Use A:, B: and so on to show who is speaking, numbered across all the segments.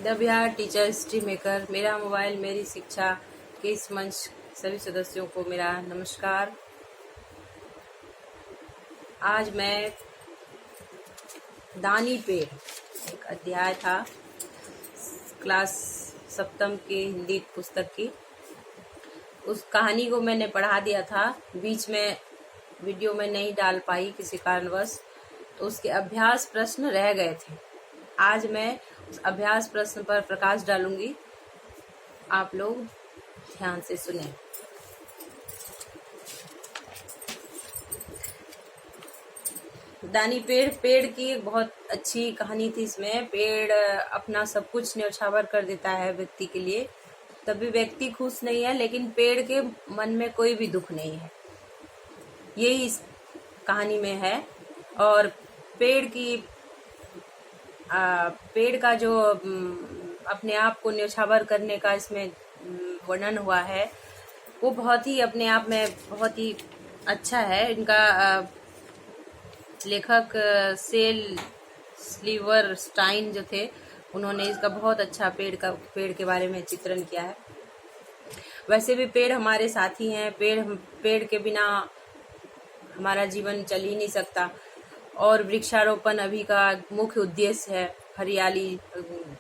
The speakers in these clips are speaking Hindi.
A: The Bihar teacher history maker, मेरा मोबाइल मेरी शिक्षा के इस मंच सभी सदस्यों को मेरा नमस्कार। आज मैं दानी पेड़ एक अध्याय था क्लास सप्तम की हिंदी पुस्तक की, उस कहानी को मैंने पढ़ा दिया था। बीच में वीडियो में नहीं डाल पाई किसी कारणवश, तो उसके अभ्यास प्रश्न रह गए थे। आज मैं उस अभ्यास प्रश्न पर प्रकाश डालूंगी, आप लोग ध्यान से सुने। दानी पेड़ की एक बहुत अच्छी कहानी थी। इसमें पेड़ अपना सब कुछ न्यौछावर कर देता है व्यक्ति के लिए, तब भी व्यक्ति खुश नहीं है, लेकिन पेड़ के मन में कोई भी दुख नहीं है, यही इस कहानी में है। और पेड़ का जो अपने आप को न्यौछावर करने का इसमें वर्णन हुआ है, वो बहुत ही अपने आप में बहुत ही अच्छा है। इनका लेखक सेल स्लीवर स्टाइन जो थे, उन्होंने इसका बहुत अच्छा पेड़ के बारे में चित्रण किया है। वैसे भी पेड़ हमारे साथी हैं, पेड़ के बिना हमारा जीवन चल ही नहीं सकता। और वृक्षारोपण अभी का मुख्य उद्देश्य है, हरियाली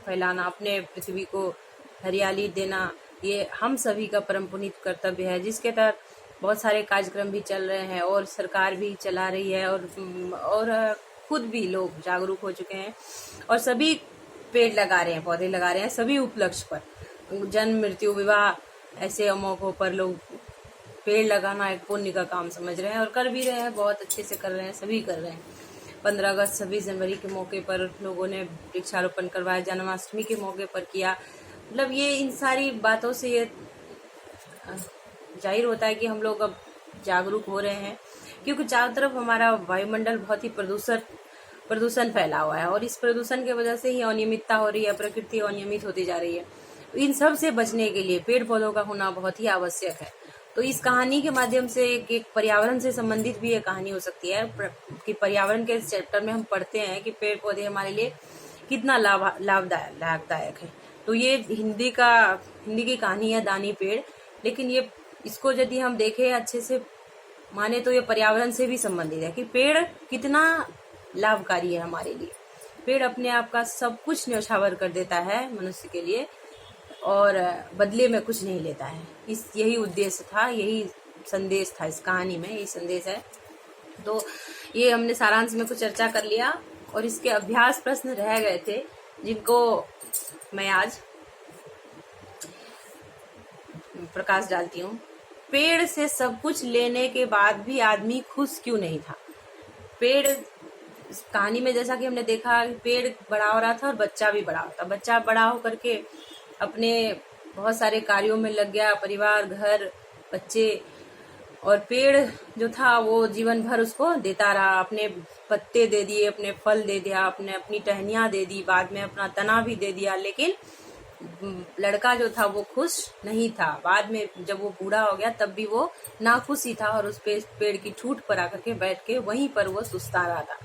A: फैलाना, अपने पृथ्वी को हरियाली देना, ये हम सभी का परम पुनीत कर्तव्य है, जिसके तहत बहुत सारे कार्यक्रम भी चल रहे हैं और सरकार भी चला रही है, और खुद भी लोग जागरूक हो चुके हैं और सभी पेड़ लगा रहे हैं, पौधे लगा रहे हैं सभी उपलक्ष्य पर। जन्म, मृत्यु, विवाह ऐसे मौकों पर लोग पेड़ लगाना एक पुण्य का काम समझ रहे हैं और कर भी रहे हैं, बहुत अच्छे से कर रहे हैं, सभी कर रहे हैं। 15 अगस्त 26 जनवरी के मौके पर लोगों ने वृक्षारोपण करवाया, जन्माष्टमी के मौके पर किया। मतलब ये इन सारी बातों से ये जाहिर होता है कि हम लोग अब जागरूक हो रहे हैं, क्योंकि चारों तरफ हमारा वायुमंडल बहुत ही प्रदूषण फैला हुआ है और इस प्रदूषण की वजह से ही अनियमितता हो रही है, प्रकृति अनियमित होती जा रही है। इन सब से बचने के लिए पेड़ पौधों का होना बहुत ही आवश्यक है। तो इस कहानी के माध्यम से एक पर्यावरण से संबंधित भी एक कहानी हो सकती है कि पर्यावरण के चैप्टर में हम पढ़ते हैं कि पेड़ पौधे हमारे लिए कितना लाभदायक है। तो ये हिंदी की कहानी है दानी पेड़, लेकिन ये इसको यदि हम देखें अच्छे से माने तो ये पर्यावरण से भी संबंधित है कि पेड़ कितना लाभकारी है हमारे लिए। पेड़ अपने आप का सब कुछ न्यौछावर कर देता है मनुष्य के लिए और बदले में कुछ नहीं लेता है। यही उद्देश्य था, यही संदेश था इस कहानी में, यही संदेश है। तो ये हमने सारांश में कुछ चर्चा कर लिया और इसके अभ्यास प्रश्न रह गए थे, जिनको मैं आज प्रकाश डालती हूँ। पेड़ से सब कुछ लेने के बाद भी आदमी खुश क्यों नहीं था? पेड़ कहानी में जैसा कि हमने देखा, पेड़ बड़ा हो रहा था और बच्चा भी बड़ा होता। बच्चा बड़ा होकर के अपने बहुत सारे कार्यों में लग गया, परिवार, घर, बच्चे, और पेड़ जो था वो जीवन भर उसको देता रहा। अपने पत्ते दे दिए, अपने फल दे दिया, अपनी टहनियाँ दे दी, बाद में अपना तना भी दे दिया, लेकिन लड़का जो था वो खुश नहीं था। बाद में जब वो बूढ़ा हो गया तब भी वो नाखुश ही था और उस पेड़ की ठूंठ पर आकर के बैठ के वहीं पर वो सुस्ता रहा था।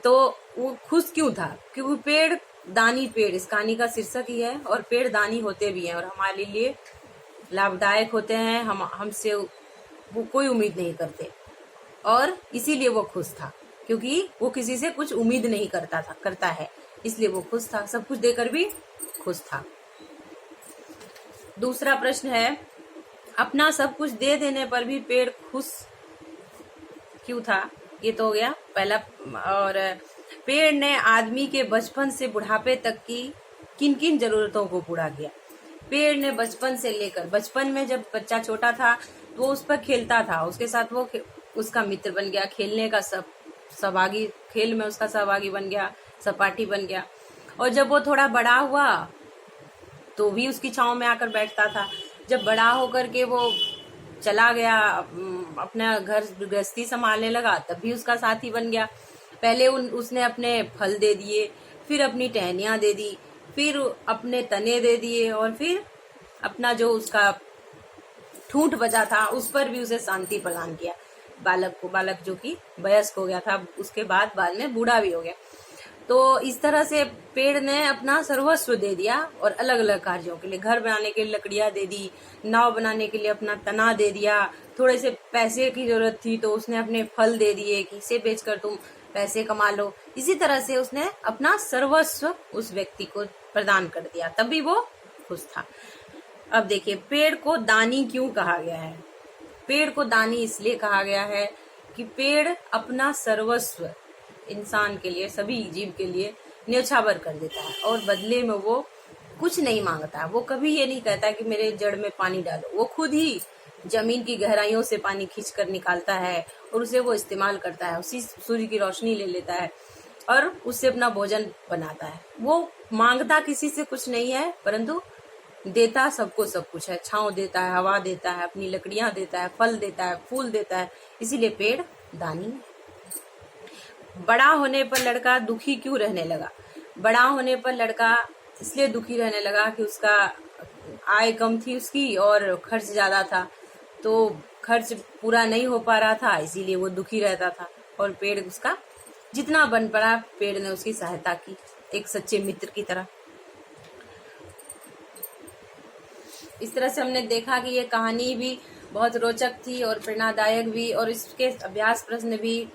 A: तो वो खुश क्यों था? क्योंकि पेड़ दानी पेड़ इस कहानी का शीर्षक ही है, और पेड़ दानी होते भी हैं और हमारे लिए लाभदायक होते हैं। हमसे वो कोई उम्मीद नहीं करते और इसीलिए वो खुश था, क्योंकि वो किसी से कुछ उम्मीद नहीं करता है, इसलिए वो खुश था, सब कुछ देकर भी खुश था। दूसरा प्रश्न है, अपना सब कुछ दे देने पर भी पेड़ खुश क्यों था? ये तो हो गया पहला। और पेड़ ने आदमी के बचपन से बुढ़ापे तक की किन किन जरूरतों को पूरा किया? पेड़ ने बचपन से लेकर, बचपन में जब बच्चा छोटा था तो वो उस पर खेलता था, उसके साथ वो उसका मित्र बन गया, खेलने का सहभागी, खेल में उसका सहभागी बन गया, सहपाठी बन गया। और जब वो थोड़ा बड़ा हुआ तो भी उसकी छांव में आकर बैठता था। जब बड़ा होकर के वो चला गया, अपना घर गृहस्थी संभालने लगा, तब भी उसका साथी बन गया। पहले उसने अपने फल दे दिए, फिर अपनी टहनियाँ दे दी, फिर अपने तने दे दिए, और फिर अपना जो उसका ठूंठ बचा था उस पर भी उसे शांति प्रदान किया। बालक जो कि वयस्क हो गया था, उसके बाद में बूढ़ा भी हो गया। तो इस तरह से पेड़ ने अपना सर्वस्व दे दिया और अलग अलग कार्यों के लिए, घर बनाने के लिए लकड़ियां दे दी, नाव बनाने के लिए अपना तना दे दिया, थोड़े से पैसे की जरूरत थी तो उसने अपने फल दे दिए कि इसे बेचकर तुम पैसे कमा लो। इसी तरह से उसने अपना सर्वस्व उस व्यक्ति को प्रदान कर दिया, तभी वो खुश था। अब देखिए, पेड़ को दानी क्यों कहा गया है? पेड़ को दानी इसलिए कहा गया है कि पेड़ अपना सर्वस्व इंसान के लिए, सभी जीव के लिए न्यौछावर कर देता है और बदले में वो कुछ नहीं मांगता है। वो कभी ये नहीं कहता कि मेरे जड़ में पानी डालो, वो खुद ही जमीन की गहराइयों से पानी खींच कर निकालता है और उसे वो इस्तेमाल करता है, उसी सूर्य की रोशनी ले लेता है और उससे अपना भोजन बनाता है। वो मांगता किसी से कुछ नहीं है, परंतु देता सबको सब कुछ है। छांव देता है, हवा देता है, अपनी लकड़ियां देता है, फल देता है, फूल देता है, इसीलिए पेड़ दानी है। बड़ा होने पर लड़का दुखी क्यों रहने लगा? बड़ा होने पर लड़का इसलिए दुखी रहने लगा कि उसका आय कम थी उसकी और खर्च ज्यादा था, तो खर्च पूरा नहीं हो पा रहा था, इसीलिए वो दुखी रहता था। और पेड़ उसका जितना बन पड़ा, पेड़ ने उसकी सहायता की, एक सच्चे मित्र की तरह। इस तरह से हमने देखा कि ये कहानी भी बहुत रोचक थी और प्रेरणादायक भी, और इसके अभ्यास प्रश्न भी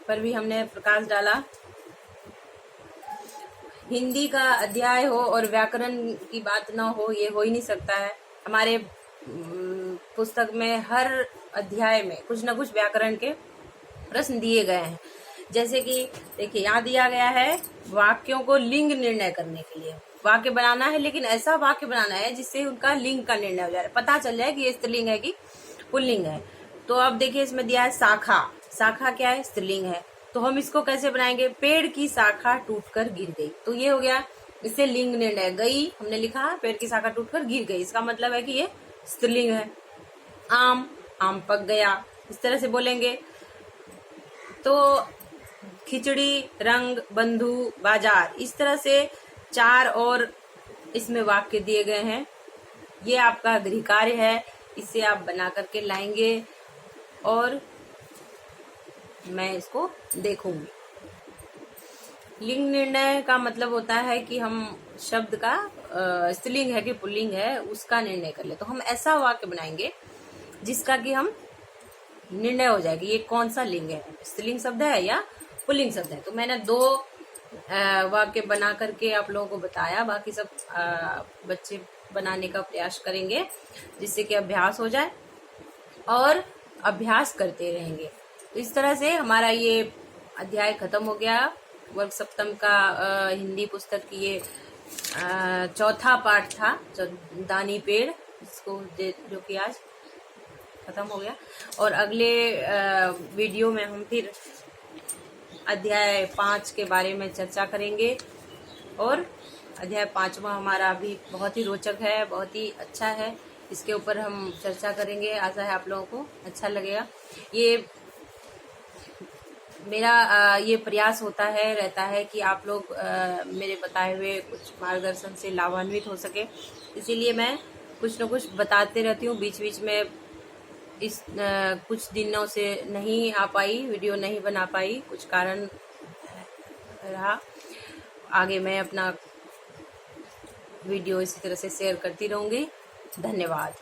A: पर भी हमने प्रकाश डाला। हिंदी का अध्याय हो और व्याकरण की बात ना हो, ये हो ही नहीं सकता है। हमारे पुस्तक में हर अध्याय में कुछ न कुछ व्याकरण के प्रश्न दिए गए हैं। जैसे कि देखिए, यहाँ दिया गया है वाक्यों को लिंग निर्णय करने के लिए। वाक्य बनाना है, लेकिन ऐसा वाक्य बनाना है जिससे उनका लिंग का निर्णय हो जाए, पता चल जाए कि ये स्त्रीलिंग है कि पुल्लिंग है। तो अब देखिए, इसमें दिया है शाखा। शाखा क्या है? स्त्रीलिंग है। तो हम इसको कैसे बनाएंगे? पेड़ की शाखा टूटकर गिर गई, तो ये हो गया, इससे लिंग निर्णय। गई हमने लिखा, पेड़ की शाखा टूटकर गिर गई, इसका मतलब है कि ये स्त्रीलिंग है। आम, आम पक गया, इस तरह से बोलेंगे। तो खिचड़ी, रंग, बंधु, बाजार, इस तरह से 4 और इसमें वाक्य दिए गए हैं। ये आपका गृह कार्य है, इसे आप बना करके लाएंगे और मैं इसको देखूंगी। लिंग निर्णय का मतलब होता है कि हम शब्द का स्त्रीलिंग है कि पुल्लिंग है उसका निर्णय कर ले। तो हम ऐसा वाक्य बनाएंगे जिसका कि हम निर्णय हो जाए कि ये कौन सा लिंग है, स्त्रीलिंग शब्द है या पुल्लिंग शब्द है। तो मैंने 2 वाक्य बना करके आप लोगों को बताया, बाकी सब बच्चे बनाने का प्रयास करेंगे जिससे कि अभ्यास हो जाए और अभ्यास करते रहेंगे। तो इस तरह से हमारा ये अध्याय खत्म हो गया। वर्ग सप्तम का हिंदी पुस्तक की ये 4था पाठ था, दानी पेड़, इसको जो कि आज खत्म हो गया। और अगले वीडियो में हम फिर अध्याय 5 के बारे में चर्चा करेंगे। और अध्याय 5वां हमारा भी बहुत ही रोचक है, बहुत ही अच्छा है, इसके ऊपर हम चर्चा करेंगे। आशा है आप लोगों को अच्छा लगेगा। ये मेरा ये प्रयास होता है, रहता है कि आप लोग मेरे बताए हुए कुछ मार्गदर्शन से लाभान्वित हो सके, इसीलिए मैं कुछ न कुछ बताते रहती हूँ। बीच बीच में इस कुछ दिनों से नहीं आ पाई, वीडियो नहीं बना पाई, कुछ कारण रहा। आगे मैं अपना वीडियो इसी तरह से शेयर करती रहूंगी। धन्यवाद।